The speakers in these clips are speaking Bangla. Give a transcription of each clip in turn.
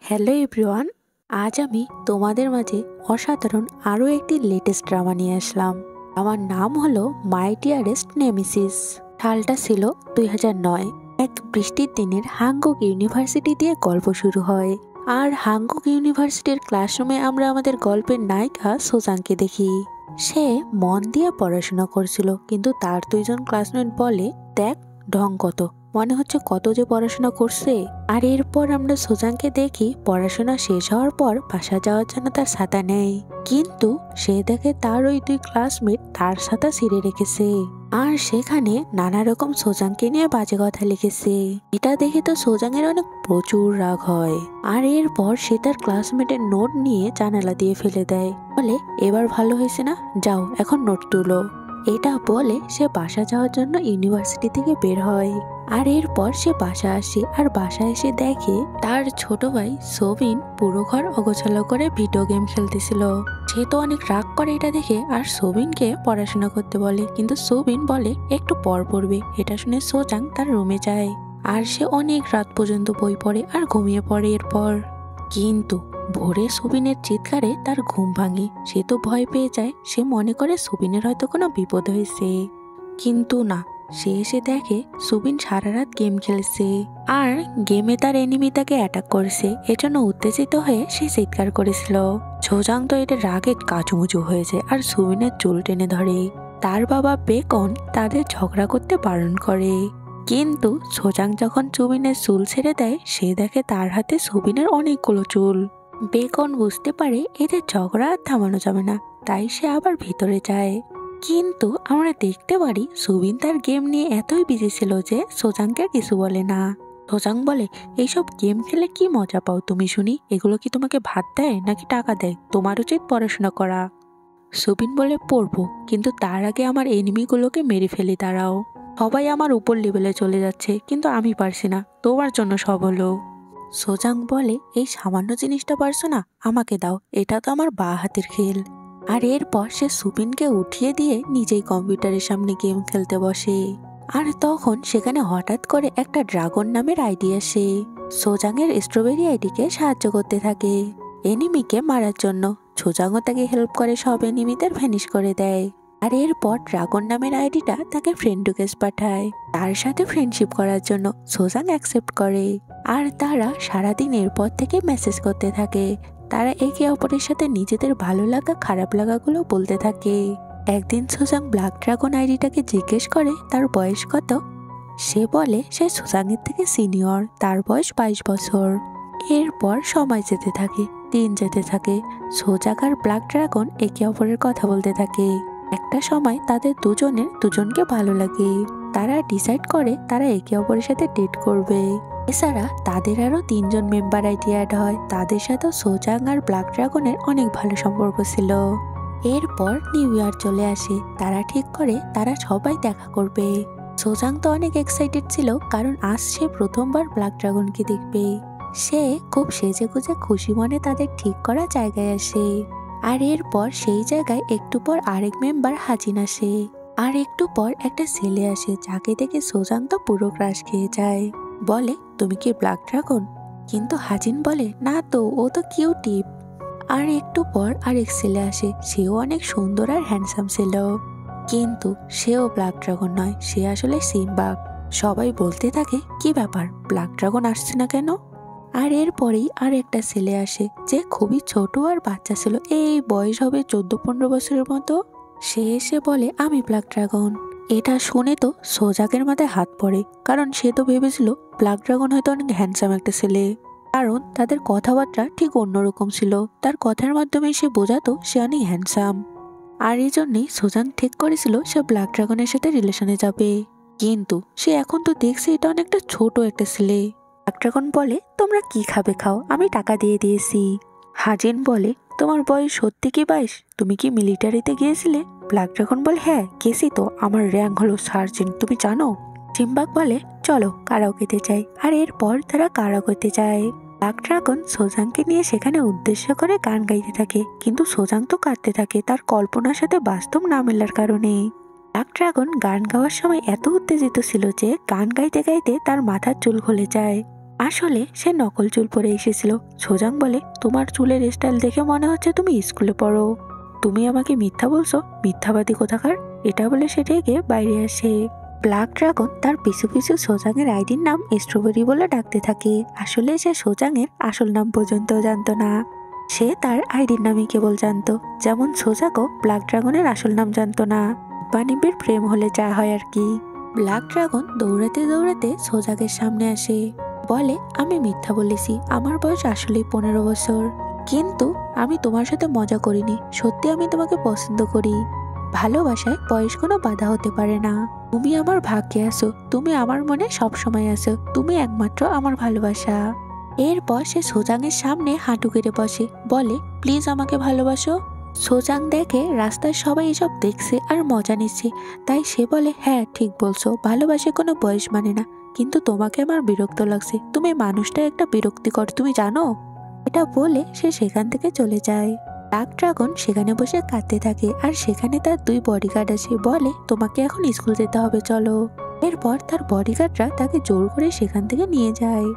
হ্যালো এভরিওয়ান, আজ আমি তোমাদের মাঝে অসাধারণ আরও একটি লেটেস্ট ড্রামা নিয়ে আসলাম। আমার নাম হলো মাই ডিয়ারেস্ট নেমেসিস। সালটা ছিল 2009। এক বৃষ্টির দিনের হাঙ্গক ইউনিভার্সিটি দিয়ে গল্প শুরু হয়। আর হাঙ্গক ইউনিভার্সিটির ক্লাসরুমে আমরা আমাদের গল্পের নায়িকা সোজাংকে দেখি। সে মন দিয়ে পড়াশোনা করছিল, কিন্তু তার দুইজন ক্লাসমেট বলে, দেখ ঢং কত, মনে হচ্ছে কত যে পড়াশোনা করছে। আর এরপর আমরা সোজাংকে দেখি পড়াশোনা শেষ হওয়ার পর বাসা যাওয়ার জন্য তার ছাতা নেয়, কিন্তু সে দেখে তার ওই দুই ক্লাসমেট তার ছাতা ছিঁড়ে রেখেছে। আর সেখানে নানা রকম সোজাংকে নিয়ে বাজে কথা লিখেছে। এটা দেখে তো সোজাংয়ের অনেক প্রচুর রাগ হয়। আর এরপর সে তার ক্লাসমেটের নোট নিয়ে জানালা দিয়ে ফেলে দেয়, বলে এবার ভালো হয়েছে না, যাও এখন নোট তুলো। এটা বলে সে বাসা যাওয়ার জন্য ইউনিভার্সিটি থেকে বের হয়। আর এরপর সে বাসা আসে, আর বাসায় এসে দেখে তার ছোট ভাই সোবিন পুরো ঘর অগোছালো করে ভিডিও গেম খেলতেছিল। সে তো অনেক রাগ করে এটা দেখে, আর সোবিনকে পড়াশোনা করতে বলে, কিন্তু সোবিন বলে একটু পর পড়বে। এটা শুনে সোজাং তার রুমে যায়, আর সে অনেক রাত পর্যন্ত বই পড়ে আর ঘুমিয়ে পড়ে। এরপর কিন্তু ভোরে সুবিনের চিৎকারে তার ঘুম ভাঙে। সে তো ভয় পেয়ে যায়, সে মনে করে সুবিনের হয়তো কোনো বিপদ হয়েছে, কিন্তু না, সে এসে দেখে সুবিন সারা রাত গেম খেলছে, আর গেমে তার এনিমি তাকে অ্যাটাক করেছে। এজন্য উত্তেজিত হয়ে সে চিৎকার করেছিল। সোজাং তো এটা রাগে কাচুমুচু হয়েছে, আর সুবিনের চুল টেনে ধরে। তার বাবা বেকন তাদের ঝগড়া করতে বারণ করে, কিন্তু সোজাং যখন সুবিনের চুল ছেড়ে দেয়, সে দেখে তার হাতে সুবিনের অনেকগুলো চুল। বেকন বুঝতে পারে এদের ঝগড়া আর থামানো যাবে না, তাই সে আবার ভিতরে যায়। কিন্তু আমরা দেখতে পারি সুবিন তার গেম নিয়ে এতই বিজি ছিল যে সোজাংকে কিছু বলে না। সোজাং বলে, এইসব গেম খেলে কি মজা পাও তুমি শুনি? এগুলো কি তোমাকে ভাত দেয় নাকি টাকা দেয়? তোমার উচিত পড়াশোনা করা। সুবিন বলে, পড়বো, কিন্তু তার আগে আমার এনিমিগুলোকে মেরে ফেলি দাঁড়াও। সবাই আমার উপর লেভেলে চলে যাচ্ছে, কিন্তু আমি পারছি না, তোমার জন্য সব হলো। সোজাং বলে, এই সামান্য জিনিসটা পারছো না, আমাকে দাও, এটা তো আমার বাঁ হাতের খেল। আর এরপর সে সুবিনকে উঠিয়ে দিয়ে নিজেই কম্পিউটারের সামনে গেম খেলতে বসে। আর তখন সেখানে হঠাৎ করে একটা ড্রাগন নামের আইডি আসে। সোজাংয়ের স্ট্রবেরি আইডিকে সাহায্য করতে থাকে এনিমিকে মারার জন্য। সোজাংও তাকে হেল্প করে সব এনিমিদের ভ্যানিশ করে দেয়। আর এরপর ড্রাগন নামের আইডিটা তাকে ফ্রেন্ড রিকোয়েস্ট পাঠায় তার সাথে ফ্রেন্ডশিপ করার জন্য। সোজাং অ্যাকসেপ্ট করে, আর তারা সারাদিন এরপর থেকে মেসেজ করতে থাকে। তারা একে অপরের সাথে নিজেদের ভালো লাগা খারাপ লাগাগুলো বলতে থাকে। একদিন সোজাং ব্ল্যাক ড্রাগন আইডিটাকে জিজ্ঞেস করে তার বয়স কত। সে বলে সে সোজাংয়ের থেকে সিনিয়র, তার বয়স 22 বছর। এরপর সময় যেতে থাকে, দিন যেতে থাকে। সোজাং আর ব্ল্যাক ড্রাগন একে অপরের কথা বলতে থাকে। একটা সময় তাদের দুজনকে ভালো লাগে। তারা ডিসাইড করে তারা একে অপরের সাথে ডেট করবে। এছাড়া তাদের আরো 3 জন মেম্বার আইডি অ্যাড হয়। তাদের সাথে সোজাং আর ব্ল্যাক ড্রাগনের অনেক ভালো সম্পর্ক ছিল। এরপর নিউ ইয়ার চলে আসে। তারা ঠিক করে তারা সবাই দেখা করবে। সোজাং তো অনেক এক্সাইটেড ছিল, কারণ আজ সে প্রথমবার ব্ল্যাক ড্রাগনকে দেখবে। সে খুব সেজে গুজে খুশি মনে তাদের ঠিক করা জায়গায় আসে। আর এরপর সেই জায়গায় একটু পর আরেক মেম্বার হাজিন আসে। আর একটু পর একটা ছেলে আসে, যাকে দেখে সোজাং তো পুরো ক্রাশ খেয়ে যায়। বলে, তুমি কি ব্ল্যাক ড্রাগন? কিন্তু হাজিন বলে, না তো, ও তো কিউটিপ। আর একটু পর আরেক ছেলে আসে, সেও অনেক সুন্দর আর হ্যান্ডসাম ছিল, কিন্তু সেও ব্ল্যাক ড্রাগন নয়, সে আসলে সিম্বাব। সবাই বলতে থাকে, কি ব্যাপার, ব্ল্যাক ড্রাগন আসছে না কেন? আর এরপরেই আর একটা ছেলে আসে, যে খুবই ছোট আর বাচ্চা ছিল, এই বয়স হবে 14-15 বছরের মতো। সে এসে বলে, আমি ব্ল্যাক ড্রাগন। এটা শুনে তো সোজাংয়ের মাথায় হাত পড়ে, কারণ সে তো ভেবেছিল ব্ল্যাক ড্রাগন হয়তো অনেক হ্যান্ডসাম একটা ছেলে, কারণ তাদের কথাবার্তা ঠিক অন্যরকম ছিল। তার কথার মাধ্যমে সে বোঝাতো সে অনেক হ্যান্ডসাম। আর এই জন্যই সোজাং ঠিক করেছিল সে ব্ল্যাক ড্রাগনের সাথে রিলেশনে যাবে। কিন্তু সে এখন তো দেখছে এটা অনেকটা ছোট একটা ছেলে। ব্ল্যাক ড্রাগন বলে, তোমরা কি খাবে খাও, আমি টাকা দিয়ে দিয়েছি। হাজিন বলে, তোমার বয়স সত্যি কি 22? তুমি কি মিলিটারিতে গিয়েছিলে? ব্ল্যাক ড্রাগন বলে, হ্যাঁ গেছি তো, আমার র্যাঙ্ক হলো সার্জেন্ট, তুমি জানো? সিম্বাক বলে, চলো কারাওকেতে যাই। আর এরপর তারা কারাওকেতে যায়। ব্ল্যাক ড্রাগন সোজাংকে নিয়ে সেখানে উদ্দেশ্য করে গান গাইতে থাকে, কিন্তু সোজাং তো কাঁদতে থাকে তার কল্পনার সাথে বাস্তব না মেলার কারণে। ব্ল্যাক ড্রাগন গান গাওয়ার সময় এত উত্তেজিত ছিল যে গান গাইতে গাইতে তার মাথার চুল খুলে যায়। আসলে সে নকল চুল পরে এসেছিল। সোজাং বলে, তোমার চুলের স্টাইল দেখে মনে হচ্ছে তুমি স্কুলে পড়ো। তুমি আমাকে মিথ্যা বলছো, মিথ্যাবাদী কোথাকার। এটা বলে সে রেগে বাইরে আসে। ব্ল্যাক ড্রাগন তার পিছু পিছু সোজাংয়ের আইডির নাম স্ট্রবেরি বলে ডাকতে থাকে। আসলে সে সোজাংয়ের আসল নাম পর্যন্ত জানতো না। সে তার আইডির নামই কেবল জানতো। যেমন সোজাকও ব্ল্যাক ড্রাগনের আসল নাম জানতো না। বানিবের প্রেম হলে যা হয় আর কি। ব্ল্যাক ড্রাগন দৌড়াতে দৌড়াতে সোজাকের সামনে আসে। বলে, আমি মিথ্যা বলেছি, আমার বয়স আসলেই 15 বছর। কিন্তু আমি তোমার সাথে মজা করিনি, সত্যি আমি তোমাকে পছন্দ করি। ভালোবাসায় বয়স কোনো বাধা হতে পারে না। তুমি আমার ভাগ্যে আছো, তুমি আমার মনে সবসময় আছো, তুমি একমাত্র আমার ভালোবাসা। এরপর সে সোজাংয়ের সামনে হাঁটু কেটে বসে। বলে, প্লিজ আমাকে ভালোবাসো। সোজাং দেখে রাস্তার সবাই এসব দেখছে আর মজা নিচ্ছে, তাই সে বলে, হ্যাঁ ঠিক বলছো, ভালোবাসে কোনো বয়স মানে না। কিন্তু তোমাকে আমার বিরক্ত লাগছে, তুমি মানুষটা একটা বিরক্তিকর, তুমি জানো। এটা বলে সে সেখান থেকে চলে যায়। ব্ল্যাক ড্রাগন সেখানে বসে কাঁদতে থাকে আর সেখানে তার 2 বডিগার্ড আসে। বলে, তোমাকে এখন স্কুল যেতে হবে, চলো। এরপর তার বডিগার্ডরা তাকে জোর করে সেখান থেকে নিয়ে যায়।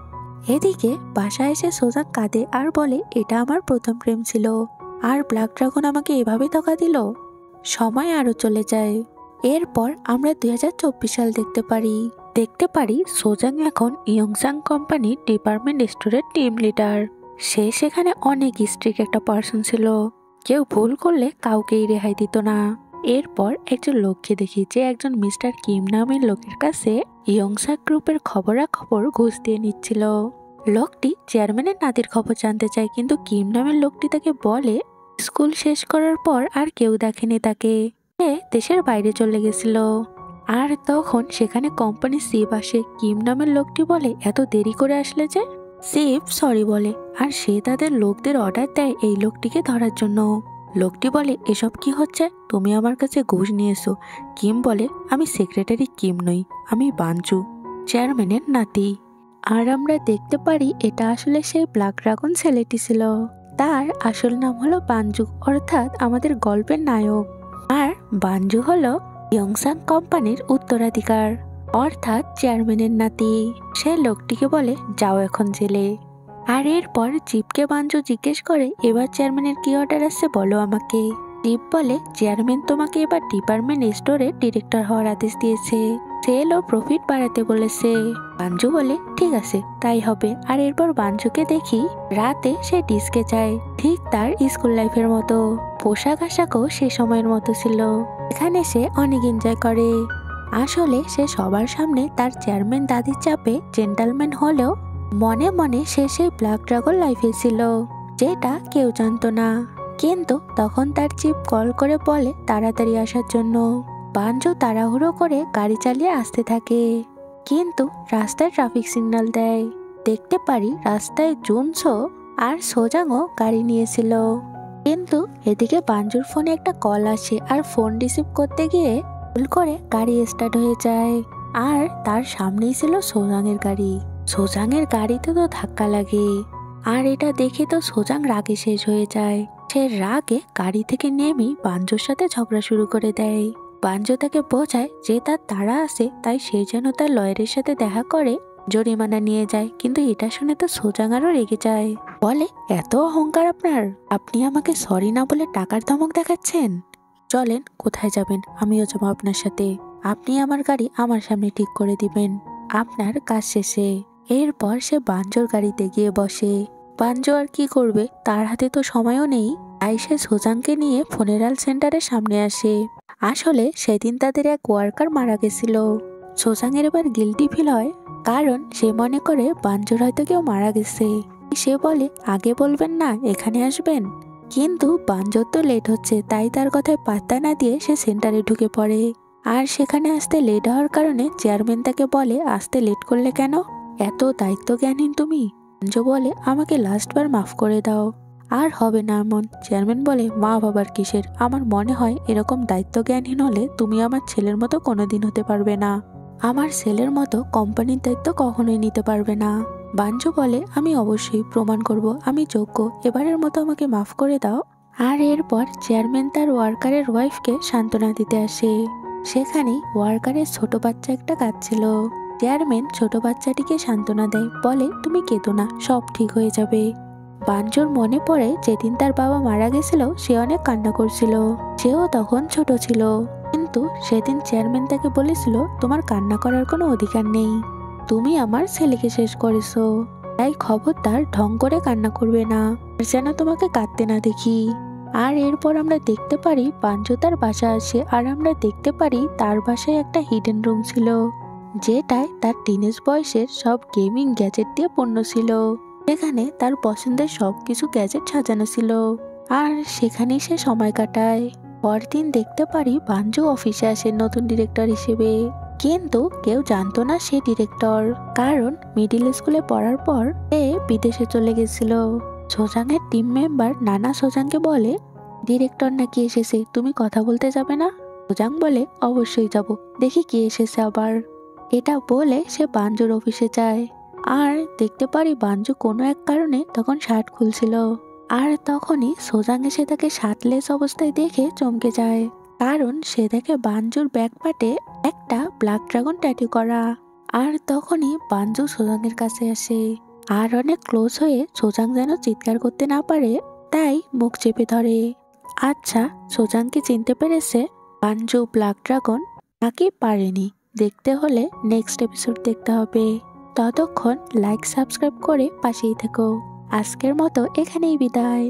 এদিকে বাসায় এসে সোজাং কাঁদে আর বলে, এটা আমার প্রথম প্রেম ছিল, আর ব্ল্যাক ড্রাগন আমাকে এভাবে ধোঁকা দিল। সময় আরো চলে যায়। এরপর আমরা 2024 সাল দেখতে পারি সোজাং এখন ইয়ংসাং কোম্পানির ডিপার্টমেন্ট স্টোরের টিম লিডার। সে সেখানে অনেক স্ট্রিক্ট একটা পার্সন ছিল। কেউ ভুল করলে কাউকেই রেহাই দিত না। এরপর একজন লোককে দেখি যে একজন মিস্টার কিম নামের লোকের কাছে ইয়ংসা গ্রুপের খবরাখবর ঘুষ দিয়ে নিচ্ছিল। লোকটি চেয়ারম্যানের নাতির খবর জানতে চায়, কিন্তু কিম নামের লোকটি তাকে বলে স্কুল শেষ করার পর আর কেউ দেখেনি তাকে, সে দেশের বাইরে চলে গেছিল। আর তখন সেখানে কোম্পানির চিফ আসে। কিম নামের লোকটি বলে, এত দেরি করে আসলে যে? চিফ সরি বলে আর সে তাদের লোকদের অর্ডার দেয় এই লোকটিকে ধরার জন্য। লোকটি বলে, এসব কি হচ্ছে, তুমি আমার কাছে ঘুষ নিয়েছো। কিম বলে, আমি সেক্রেটারি কিম নই, আমি বাঞ্জু, চেয়ারম্যানের নাতি। আর আমরা দেখতে পারি এটা আসলে সেই ব্ল্যাক ড্রাগন ছেলেটি ছিল। তার আসল নাম হলো বাঞ্জু, অর্থাৎ আমাদের গল্পের নায়ক। আর বাঞ্জু হলো ইয়ংসাং কোম্পানির উত্তরাধিকার, অর্থাৎ চেয়ারম্যানের নাতি। সে লোকটিকে বলে, যাও এখন জেলে। আর এরপর চিপকে বাঞ্জু জিজ্ঞেস করে, এবার চেয়ারম্যানের কি অর্ডার আসছে বলো আমাকে। চিপ বলে, চেয়ারম্যান তোমাকে এবার ডিপার্টমেন্ট স্টোরে ডিরেক্টর হওয়ার আদেশ দিয়েছে, সেল ও প্রফিট বাড়াতে বলেছে। বাঞ্জু বলে, ঠিক আছে তাই হবে। আর এরপর বাঞ্জুকে দেখি রাতে সে ডিস্কে যায়, ঠিক তার স্কুল লাইফের মতো। পোশাক আশাকও সে সময়ের মতো ছিল। এখানে সে অনেক এনজয় করে। আসলে সে সবার সামনে তার চেয়ারম্যান দাদির চাপে জেন্টালম্যান হলেও মনে মনে সে সেই ব্ল্যাক ড্রাগন লাইফে ছিল, যেটা কেউ জানতো না। কিন্তু তখন তার চিপ কল করে বলে তাড়াতাড়ি আসার জন্য। বাঞ্জু তাড়াহুড়ো করে গাড়ি চালিয়ে আসতে থাকে, কিন্তু রাস্তায় ট্রাফিক সিগন্যাল দেয়। দেখতে পারি রাস্তায় জুনসো আর সোজাংও গাড়ি নিয়েছিল। কিন্তু এদিকে বাঞ্জুর ফোনে একটা কল আসে আর ফোন রিসিভ করতে গিয়ে ভুল করে গাড়ি স্টার্ট হয়ে যায়। আর তার সামনেই ছিল সোজাংয়ের গাড়ি। সোজাংয়ের গাড়িতে তো ধাক্কা লাগে। আর এটা দেখে তো সোজাং রাগে শেষ হয়ে যায়। সে রাগে গাড়ি থেকে নেমে বাঞ্জুর সাথে ঝগড়া শুরু করে দেয়। বাঞ্জু তাকে বোঝায় যে তার তাড়া আছে, তাই সে যেন তার লয়ারের সাথে দেখা করে জরিমানা নিয়ে যায়। কিন্তু এটা শুনে তো সোজাং আরও রেগে যায়। বলে, এত অহংকার আপনার, আপনি আমাকে সরি না বলে টাকার ধমক দেখাচ্ছেন। চলেন, কোথায় যাবেন, আমিও যাবো আপনার সাথে। আপনি আমার গাড়ি আমার সামনে ঠিক করে দিবেন, আপনার কাজ শেষে। এরপর সে বাঞ্জুর গাড়িতে গিয়ে বসে। বাঞ্জু আর কি করবে, তার হাতে তো সময়ও নেই, তাই সে সোজাংকে নিয়ে ফুনেরাল সেন্টারের সামনে আসে। আসলে সেদিন তাদের এক ওয়ার্কার মারা গেছিল। সোজাংয়ের এবার গিল্টি ফিল হয়, কারণ সে মনে করে বাঞ্জুর হয়তো কেউ মারা গেছে। সে বলে, আগে বলবেন না এখানে আসবেন। কিন্তু বাঞ্জুর তো লেট হচ্ছে, তাই তার কথায় পাত্তা না দিয়ে সে সেন্টারে ঢুকে পড়ে। আর সেখানে আসতে লেট হওয়ার কারণে চেয়ারম্যান তাকে বলে, আসতে লেট করলে কেন, এত দায়িত্ব জ্ঞানহীন তুমি। বাঞ্জু বলে, আমাকে লাস্টবার মাফ করে দাও, আর হবে না এমন। চেয়ারম্যান বলে, মা বাবার কিসের, আমার মনে হয় এরকম দায়িত্ব জ্ঞানহীন হলে তুমি আমার ছেলের মতো কোনোদিন হতে পারবে না, আমার ছেলের মতো কোম্পানির দায়িত্ব কখনোই নিতে পারবে না। বাঞ্জু বলে, আমি অবশ্যই প্রমাণ করব আমি যোগ্য, এবারের মতো আমাকে মাফ করে দাও। আর এরপর চেয়ারম্যান তার ওয়ার্কারের ওয়াইফকে সান্ত্বনা দিতে আসে। সেখানেই ওয়ার্কারের ছোট বাচ্চা একটা কাঁদছিল। চেয়ারম্যান ছোট বাচ্চাটিকে সান্ত্বনা দেয়, বলে তুমি কেঁদো না, সব ঠিক হয়ে যাবে। বাঞ্জুর মনে পড়ে যেদিন তার বাবা মারা গেছিল সে অনেক কান্না করছিল, সেও তখন ছোট ছিল। কিন্তু সেদিন চেয়ারম্যান তাকে বলেছিল তোমার কান্না করার কোনো অধিকার নেই, তুমি আমার ছেলেকে শেষ করেছো, তাই খবরদার ঢং করে কান্না করবে না, আর যেন তোমাকে কাঁদতে না দেখি। আর এরপর আমরা দেখতে পারি বাঞ্জু তার বাসা আসে, আর আমরা দেখতে পারি তার বাসায় একটা হিডেন রুম ছিল, যেটায় তার টিনেজ বয়সের সব গেমিং গ্যাজেট দিয়ে পূর্ণ ছিল। সেখানে তার পছন্দের সবকিছু গ্যাজেট সাজানো ছিল, আর সেখানেই সে সময় কাটায়। পরদিন দেখতে পারি বাঞ্জু অফিসে আসে নতুন ডিরেক্টর হিসেবে, কিন্তু কেউ জানতো না সে ডিরেক্টর, কারণ মিডিল স্কুলে পড়ার পর সে বিদেশে চলে গেছিল। সোজাংয়ের টিম মেম্বার নানা সোজাংকে বলে ডিরেক্টর নাকি এসেছে, তুমি কথা বলতে যাবে না? সোজাং বলে অবশ্যই যাব, দেখি কে এসেছে আবার। এটা বলে সে বাঞ্জুর অফিসে যায়, আর দেখতে পারি বাঞ্জু কোনো এক কারণে তখন শার্ট খুলছিল, আর তখনই সোজাং এসে তাকে শার্টলেস অবস্থায় দেখে চমকে যায়, কারণ সে দেখে বাঞ্জুর ব্যাক পার্টে একটা ব্ল্যাক ড্রাগন ট্যাটু করা। আর তখনই বাঞ্জু সোজাংয়ের কাছে আসে, আর অনেক ক্লোজ হয়ে সোজাং যেন চিৎকার করতে না পারে তাই মুখ চেপে ধরে। আচ্ছা, সোজাংকে চিনতে পেরেছে বাঞ্জু ব্ল্যাক ড্রাগন নাকি পারেনি, দেখতে হলে নেক্সট এপিসোড দেখতে হবে। ততক্ষণ লাইক সাবস্ক্রাইব করে পাশেই থেকো। আজকের মতো এখানেই বিদায়।